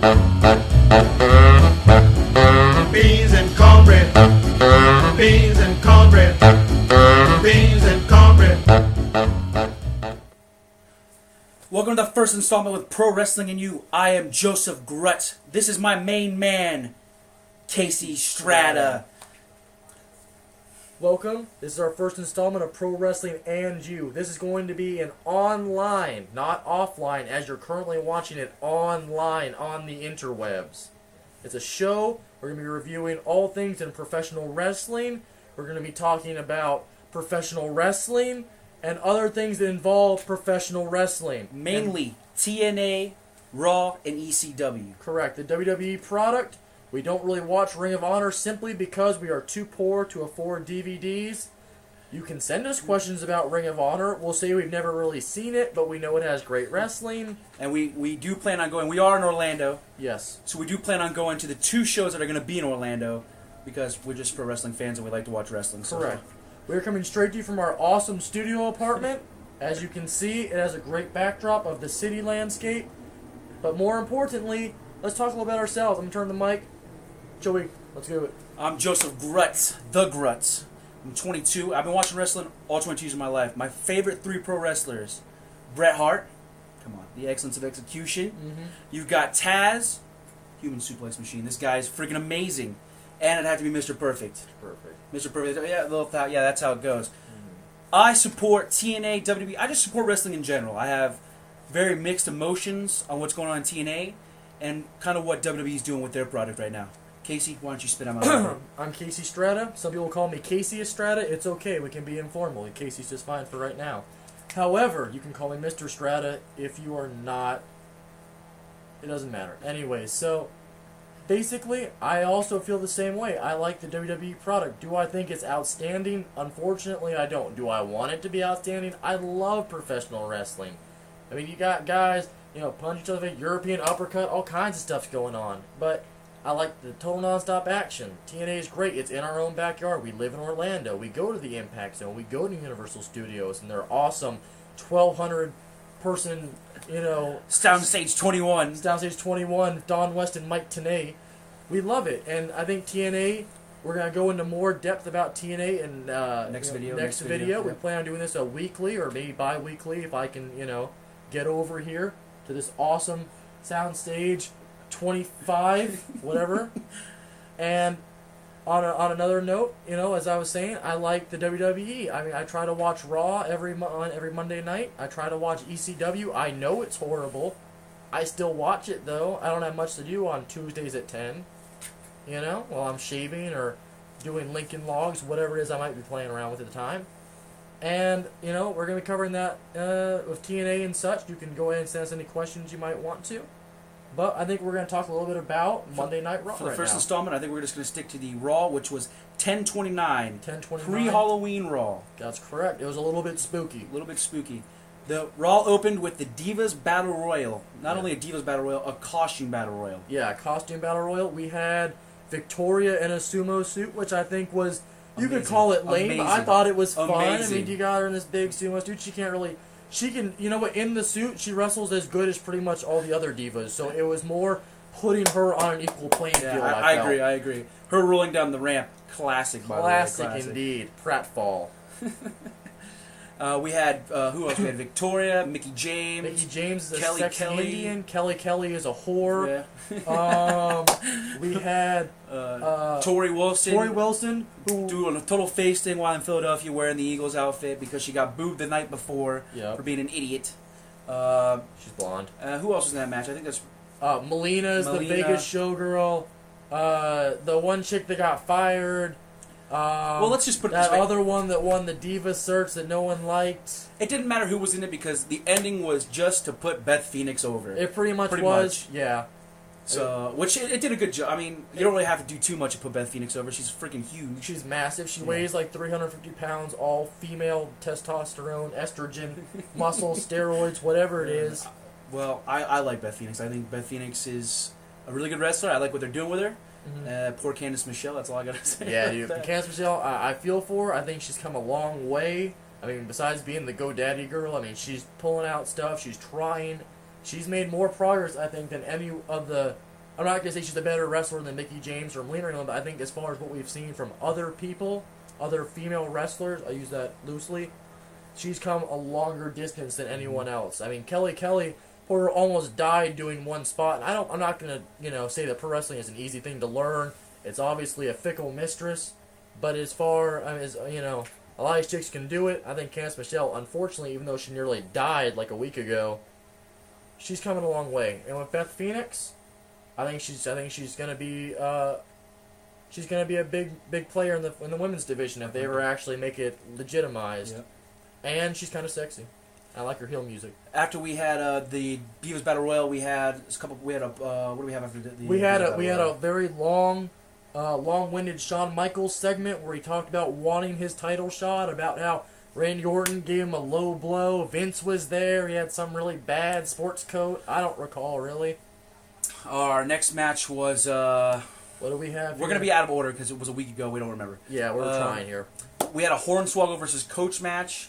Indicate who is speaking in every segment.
Speaker 1: Beans and cornbread. Beans and cornbread. Beans and cornbread.
Speaker 2: Welcome to the first installment with Pro Wrestling and You. I am Joseph Grut. This is my main man, Casey Strata.
Speaker 3: Welcome. This is our first installment of Pro Wrestling and You. This is going to be an online, not offline, as you're currently watching it online on the interwebs. It's a show. We're going to be reviewing all things in professional wrestling. We're going to be talking about professional wrestling and other things that involve professional wrestling.
Speaker 2: Mainly TNA, Raw, and ECW.
Speaker 3: Correct. The WWE product. We don't really watch Ring of Honor simply because we are too poor to afford DVDs. You can send us questions about Ring of Honor. We'll say we've never really seen it, but we know it has great wrestling.
Speaker 2: And we do plan on going. We are in Orlando.
Speaker 3: Yes.
Speaker 2: So we do plan on going to the two shows that are going to be in Orlando because we're just pro wrestling fans and we like to watch wrestling. So.
Speaker 3: Correct. We're coming straight to you from our awesome studio apartment. As you can see, it has a great backdrop of the city landscape. But more importantly, let's talk a little about ourselves. I'm going to turn the mic. Joey, let's do it.
Speaker 2: I'm Joseph Grutz, the Grutz. I'm 22. I've been watching wrestling all 22 years of my life. My favorite three pro wrestlers: Bret Hart, come on, the excellence of execution.
Speaker 3: Mm-hmm.
Speaker 2: You've got Taz, human suplex machine. This guy is freaking amazing. And it'd have to be Mr. Perfect.
Speaker 3: Perfect.
Speaker 2: Mr. Perfect. Yeah, that's how it goes. I support TNA, WWE. I just support wrestling in general. I have very mixed emotions on what's going on in TNA and kind of what WWE is doing with their product right now. Casey, why don't you spit out my mouth?
Speaker 3: I'm Casey Strata. Some people call me Casey Estrada. It's okay. We can be informal. And Casey's just fine for right now. However, you can call me Mr. Strata if you are not. It doesn't matter. Anyways, so basically, I also feel the same way. I like the WWE product. Do I think it's outstanding? Unfortunately, I don't. Do I want it to be outstanding? I love professional wrestling. I mean, you got guys, punch each other, European uppercut, all kinds of stuff's going on. But I like the total non-stop action. TNA is great. It's in our own backyard. We live in Orlando. We go to the Impact Zone. We go to Universal Studios, and they're awesome 1,200 person,
Speaker 2: Soundstage 21.
Speaker 3: Downstage 21, Don West and Mike Tenay. We love it, and I think TNA, we're going to go into more depth about TNA in
Speaker 2: Next video.
Speaker 3: We
Speaker 2: Yeah.
Speaker 3: plan on doing this a weekly or maybe bi-weekly if I can, get over here to this awesome soundstage 25, whatever. And on another note, as I was saying, I like the WWE. I mean, I try to watch Raw every Monday night. I try to watch ECW. I know it's horrible. I still watch it, though. I don't have much to do on Tuesdays at 10, while I'm shaving or doing Lincoln Logs, whatever it is I might be playing around with at the time. And, we're going to be covering that with TNA and such. You can go ahead and send us any questions you might want to. But I think we're going to talk a little bit about Monday Night Raw
Speaker 2: For the first installment, I think we're just going to stick to the Raw, which was 10/29.
Speaker 3: 10/29.
Speaker 2: Pre-Halloween Raw.
Speaker 3: That's correct. It was a little bit spooky.
Speaker 2: A little bit spooky. The Raw opened with the Divas Battle Royal. Not only a Divas Battle Royal, a costume Battle Royal.
Speaker 3: Yeah, costume Battle Royal. We had Victoria in a sumo suit, which I think was, you could call it lame.
Speaker 2: Amazing.
Speaker 3: I thought it was fun.
Speaker 2: Amazing.
Speaker 3: I mean, you got her in this big sumo suit. She can, in the suit, she wrestles as good as pretty much all the other divas. So it was more putting her on an equal playing field.
Speaker 2: I agree. Her rolling down the ramp, classic, by the way.
Speaker 3: Classic indeed. Pratfall.
Speaker 2: We had, who else? We had Victoria, Mickie James.
Speaker 3: Mickie James is a
Speaker 2: Kelly
Speaker 3: sexy
Speaker 2: Kelly.
Speaker 3: Indian. Kelly is a whore.
Speaker 2: Yeah.
Speaker 3: We had
Speaker 2: Tori Wilson.
Speaker 3: Tori Wilson, who
Speaker 2: doing a total face thing while in Philadelphia wearing the Eagles outfit because she got booed the night before for being an idiot.
Speaker 3: she's blonde.
Speaker 2: Who else was in that match? I think that's...
Speaker 3: Melina's the Vegas showgirl. The one chick that got fired.
Speaker 2: Well, let's just put it
Speaker 3: that
Speaker 2: this way.
Speaker 3: other one that won the Diva search that no one liked.
Speaker 2: It didn't matter who was in it because the ending was just to put Beth Phoenix over.
Speaker 3: It pretty much was. Yeah.
Speaker 2: So, which it did a good job. I mean, you don't really have to do too much to put Beth Phoenix over. She's freaking huge.
Speaker 3: She's massive. She weighs like 350 pounds, all female testosterone, estrogen, muscle, steroids, whatever it is.
Speaker 2: Well, I like Beth Phoenix. I think Beth Phoenix is a really good wrestler. I like what they're doing with her.
Speaker 3: Mm-hmm.
Speaker 2: Poor Candice Michelle, that's all I gotta say.
Speaker 3: Yeah, dude. Candice Michelle, I feel for her. I think she's come a long way. I mean, besides being the GoDaddy girl, I mean, she's pulling out stuff. She's trying. She's made more progress, I think, than any of the I'm not gonna say she's a better wrestler than Mickie James or Melina or anyone, but I think as far as what we've seen from other people, other female wrestlers, I use that loosely, she's come a longer distance than anyone else. I mean, Kelly Porter almost died doing one spot, and I'm not gonna say that pro wrestling is an easy thing to learn. It's obviously a fickle mistress, but as far as a lot of these chicks can do it. I think Candice Michelle, unfortunately, even though she nearly died like a week ago, she's coming a long way. And with Beth Phoenix, I think she's gonna be a big player in the women's division if they ever actually make it legitimized.
Speaker 2: Yep.
Speaker 3: And she's kind of sexy. I like her heel music.
Speaker 2: After we had the Divas Battle Royal, we had a couple. We had what do we have after the?
Speaker 3: We had
Speaker 2: Divas Battle Royal?
Speaker 3: a very long-winded Shawn Michaels segment where he talked about wanting his title shot, about how Randy Orton gave him a low blow. Vince was there. He had some really bad sports coat. I don't recall really.
Speaker 2: Our next match was.
Speaker 3: What do we have?
Speaker 2: We're gonna be out of order because it was a week ago. We don't remember.
Speaker 3: Yeah, we're trying here.
Speaker 2: We had a Hornswoggle versus Coach match.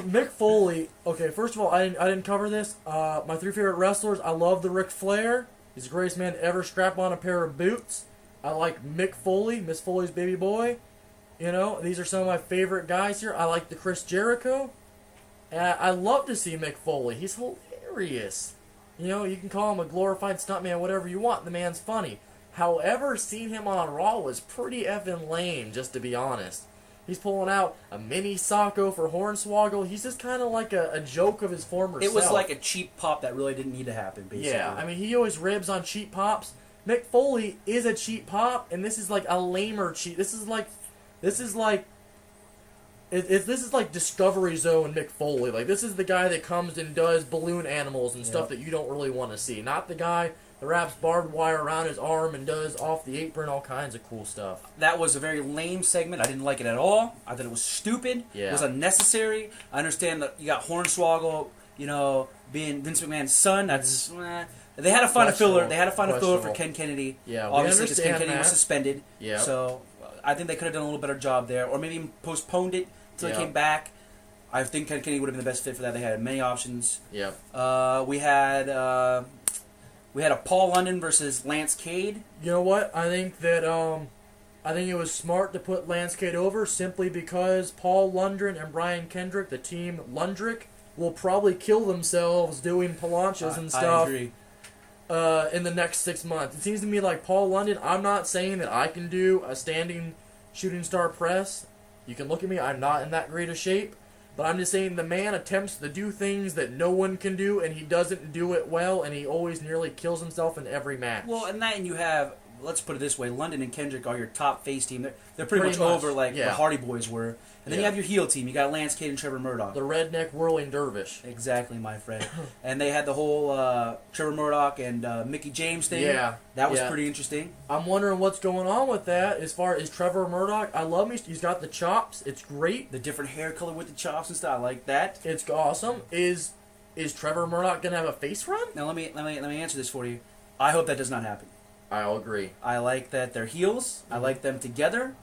Speaker 3: Mick Foley. Okay, first of all, I didn't cover this. My three favorite wrestlers. I love the Ric Flair. He's the greatest man to ever strap on a pair of boots. I like Mick Foley, Miss Foley's baby boy. These are some of my favorite guys here. I like the Chris Jericho. And I love to see Mick Foley. He's hilarious. You can call him a glorified stuntman, whatever you want. The man's funny. However, seeing him on Raw was pretty effing lame, just to be honest. He's pulling out a mini Socko for Hornswoggle. He's just kind of like a joke of his former self.
Speaker 2: It was like a cheap pop that really didn't need to happen, basically.
Speaker 3: Yeah, I mean, he always ribs on cheap pops. Mick Foley is a cheap pop, and this is like a lamer cheap. This is like Discovery Zone Mick Foley. Like, this is the guy that comes and does balloon animals and stuff that you don't really want to see. Not the guy that wraps barbed wire around his arm and does off the apron all kinds of cool stuff.
Speaker 2: That was a very lame segment. I didn't like it at all. I thought it was stupid.
Speaker 3: Yeah.
Speaker 2: It was unnecessary. I understand that you got Hornswoggle, being Vince McMahon's son. That's they had to find a filler. They had to find a filler for Ken Kennedy.
Speaker 3: Yeah,
Speaker 2: obviously because Ken
Speaker 3: understand
Speaker 2: Kennedy was
Speaker 3: that.
Speaker 2: suspended.
Speaker 3: Yeah.
Speaker 2: So I think they could have done a little better job there, or maybe even postponed it until he
Speaker 3: Yeah.
Speaker 2: came back. I think Ken Kennedy would have been the best fit for that. They had many options.
Speaker 3: Yeah.
Speaker 2: We had a Paul London versus Lance Cade.
Speaker 3: You know what? I think that I think it was smart to put Lance Cade over simply because Paul Lundgren and Brian Kendrick, the team Lundrick, will probably kill themselves doing planchas and stuff
Speaker 2: I agree.
Speaker 3: In the next 6 months. It seems to me like Paul London, I'm not saying that I can do a standing shooting star press. You can look at me, I'm not in that great a shape. But I'm just saying the man attempts to do things that no one can do, and he doesn't do it well, and he always nearly kills himself in every match.
Speaker 2: Well, and you have, let's put it this way, London and Kendrick are your top face team. They're pretty much
Speaker 3: Pretty much,
Speaker 2: over like
Speaker 3: yeah.
Speaker 2: the Hardy Boys were. And then you
Speaker 3: Yeah.
Speaker 2: have your heel team. You got Lance Cade and Trevor Murdoch.
Speaker 3: The redneck whirling dervish.
Speaker 2: Exactly, my friend. And they had the whole Trevor Murdoch and Mickie James thing.
Speaker 3: Yeah.
Speaker 2: That was
Speaker 3: Yeah.
Speaker 2: pretty interesting.
Speaker 3: I'm wondering what's going on with that as far as Trevor Murdoch. I love him. He's got the chops. It's great.
Speaker 2: The different hair color with the chops and stuff. I like that.
Speaker 3: It's awesome. Is Trevor Murdoch gonna have a face run?
Speaker 2: Now let me answer this for you. I hope that does not happen.
Speaker 3: I'll agree.
Speaker 2: I like that they're heels. I like them together.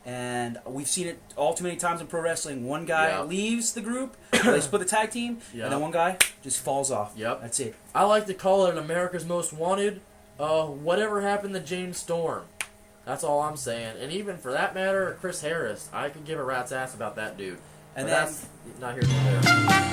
Speaker 2: And we've seen it all too many times in pro wrestling. One guy
Speaker 3: Yeah.
Speaker 2: leaves the group, they split the tag team,
Speaker 3: Yeah.
Speaker 2: and then one guy just falls off.
Speaker 3: Yep.
Speaker 2: That's it.
Speaker 3: I like to call it an America's Most Wanted. Whatever happened to James Storm? That's all I'm saying. And even for that matter, Chris Harris. I could give a rat's ass about that dude.
Speaker 2: And
Speaker 3: But
Speaker 2: then
Speaker 3: that's not here nor there.